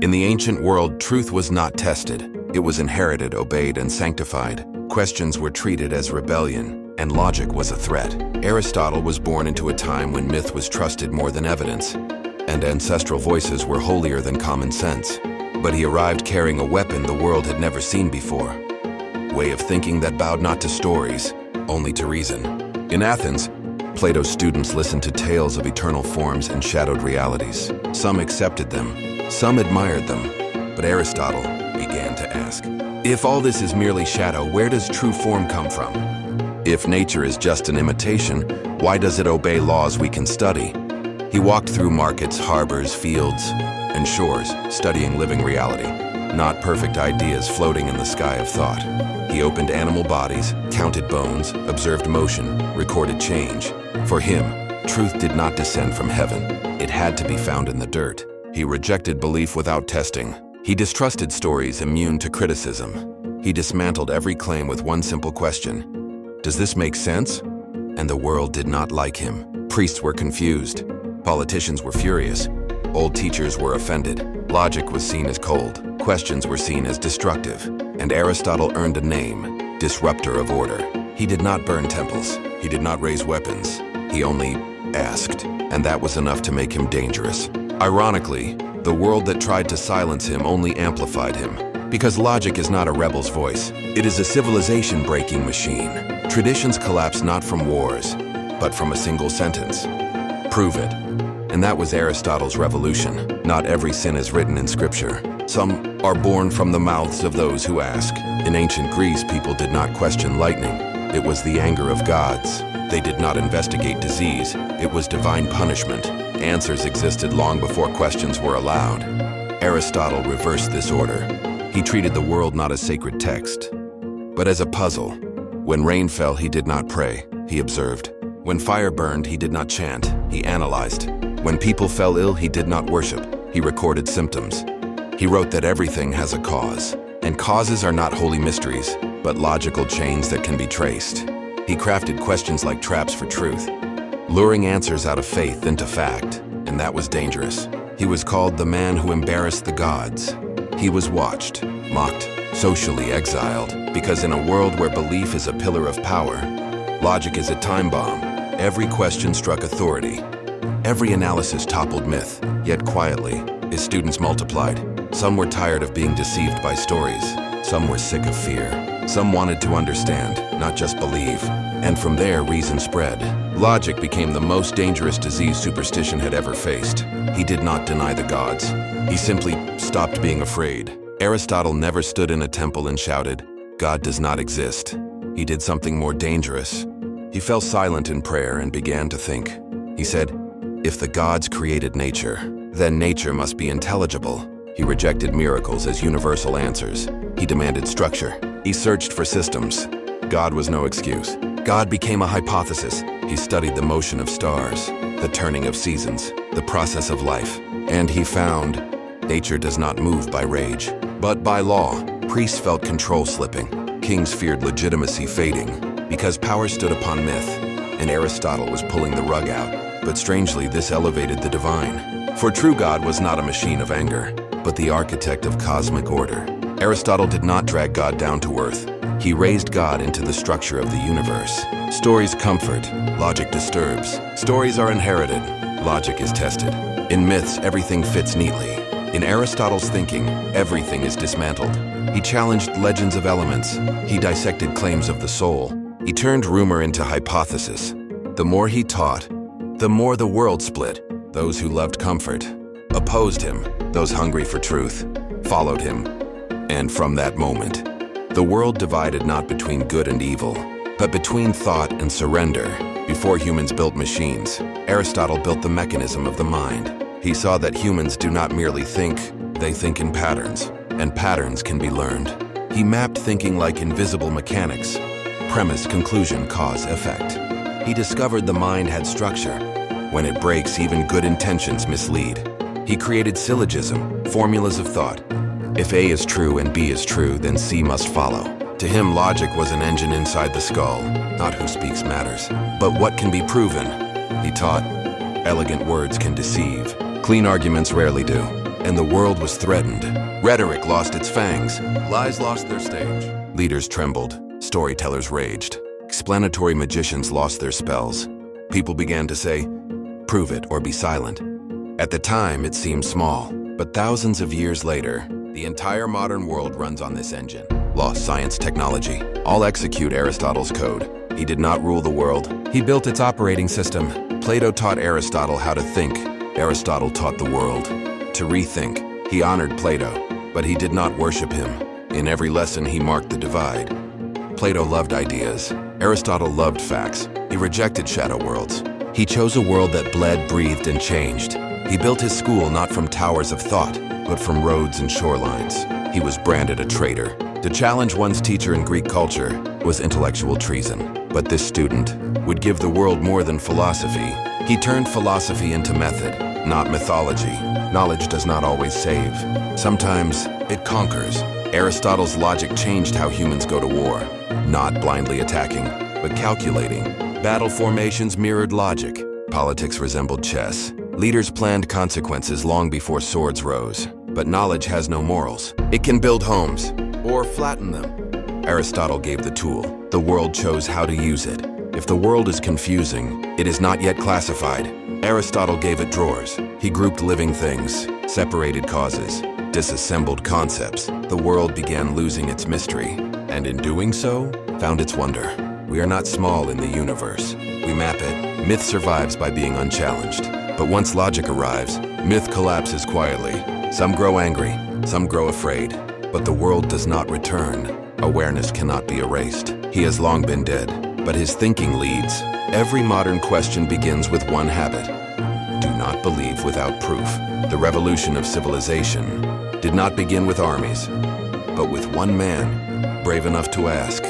In the ancient world, truth was not tested. It was inherited, obeyed, and sanctified. Questions were treated as rebellion, and logic was a threat. Aristotle was born into a time when myth was trusted more than evidence, and ancestral voices were holier than common sense. But he arrived carrying a weapon the world had never seen before. Way of thinking that bowed not to stories, only to reason. In Athens, Plato's students listened to tales of eternal forms and shadowed realities. Some accepted them, some admired them, but Aristotle began to ask, if all this is merely shadow, where does true form come from? If nature is just an imitation, why does it obey laws we can study? He walked through markets, harbors, fields, and shores, studying living reality, not perfect ideas floating in the sky of thought. He opened animal bodies, counted bones, observed motion, recorded change. For him, truth did not descend from heaven. It had to be found in the dirt. He rejected belief without testing. He distrusted stories immune to criticism. He dismantled every claim with one simple question: does this make sense? And the world did not like him. Priests were confused. Politicians were furious. Old teachers were offended. Logic was seen as cold. Questions were seen as destructive. And Aristotle earned a name: disruptor of order. He did not burn temples. He did not raise weapons. He only asked. And that was enough to make him dangerous. Ironically, the world that tried to silence him only amplified him. Because logic is not a rebel's voice. It is a civilization-breaking machine. Traditions collapse not from wars, but from a single sentence. Prove it. And that was Aristotle's revolution. Not every sin is written in scripture. Some are born from the mouths of those who ask. In ancient Greece, people did not question lightning. It was the anger of gods. They did not investigate disease. It was divine punishment. Answers existed long before questions were allowed. Aristotle reversed this order. He treated the world not as sacred text, but as a puzzle. When rain fell, he did not pray. He observed. When fire burned, he did not chant. He analyzed. When people fell ill, he did not worship. He recorded symptoms. He wrote that everything has a cause, and causes are not holy mysteries, but logical chains that can be traced. He crafted questions like traps for truth, luring answers out of faith into fact, and that was dangerous. He was called the man who embarrassed the gods. He was watched, mocked, socially exiled, because in a world where belief is a pillar of power, logic is a time bomb. Every question struck authority. Every analysis toppled myth, yet quietly, his students multiplied. Some were tired of being deceived by stories. Some were sick of fear. Some wanted to understand, not just believe. And from there, reason spread. Logic became the most dangerous disease superstition had ever faced. He did not deny the gods. He simply stopped being afraid. Aristotle never stood in a temple and shouted, "God does not exist." He did something more dangerous. He fell silent in prayer and began to think. He said, "If the gods created nature, then nature must be intelligible." He rejected miracles as universal answers. He demanded structure. He searched for systems. God was no excuse. God became a hypothesis. He studied the motion of stars, the turning of seasons, the process of life. And he found nature does not move by rage, but by law. Priests felt control slipping. Kings feared legitimacy fading, because power stood upon myth, and Aristotle was pulling the rug out. But strangely, this elevated the divine. For true God was not a machine of anger, but the architect of cosmic order. Aristotle did not drag God down to earth. He raised God into the structure of the universe. Stories comfort, logic disturbs. Stories are inherited, logic is tested. In myths, everything fits neatly. In Aristotle's thinking, everything is dismantled. He challenged legends of elements. He dissected claims of the soul. He turned rumor into hypothesis. The more he taught, the more the world split. Those who loved comfort opposed him. Those hungry for truth followed him. And from that moment, the world divided not between good and evil, but between thought and surrender. Before humans built machines, Aristotle built the mechanism of the mind. He saw that humans do not merely think, they think in patterns, and patterns can be learned. He mapped thinking like invisible mechanics: premise, conclusion, cause, effect. He discovered the mind had structure. When it breaks, even good intentions mislead. He created syllogism, formulas of thought. If A is true and B is true, then C must follow. To him, logic was an engine inside the skull. Not who speaks matters, but what can be proven. He taught, elegant words can deceive. Clean arguments rarely do. and the world was threatened. Rhetoric lost its fangs. Lies lost their stage. Leaders trembled. Storytellers raged. Explanatory magicians lost their spells. People began to say, "Prove it or be silent." At the time, it seemed small, but thousands of years later, the entire modern world runs on this engine. Law, science, technology, all execute Aristotle's code. He did not rule the world. He built its operating system. Plato taught Aristotle how to think. Aristotle taught the world to rethink. He honored Plato, but he did not worship him. In every lesson, he marked the divide. Plato loved ideas. Aristotle loved facts. He rejected shadow worlds. He chose a world that bled, breathed, and changed. He built his school not from towers of thought, but from roads and shorelines. He was branded a traitor. To challenge one's teacher in Greek culture was intellectual treason. But this student would give the world more than philosophy. He turned philosophy into method, not mythology. Knowledge does not always save. Sometimes it conquers. Aristotle's logic changed how humans go to war, not blindly attacking, but calculating. Battle formations mirrored logic. Politics resembled chess. Leaders planned consequences long before swords rose. But knowledge has no morals. It can build homes or flatten them. Aristotle gave the tool. The world chose how to use it. If the world is confusing, it is not yet classified. Aristotle gave it drawers. He grouped living things, separated causes, disassembled concepts. The world began losing its mystery, and in doing so, found its wonder. We are not small in the universe. We map it. Myth survives by being unchallenged. But once logic arrives, myth collapses quietly. Some grow angry, some grow afraid. But the world does not return. Awareness cannot be erased. He has long been dead, but his thinking leads. Every modern question begins with one habit. Do not believe without proof. The revolution of civilization did not begin with armies, but with one man brave enough to ask,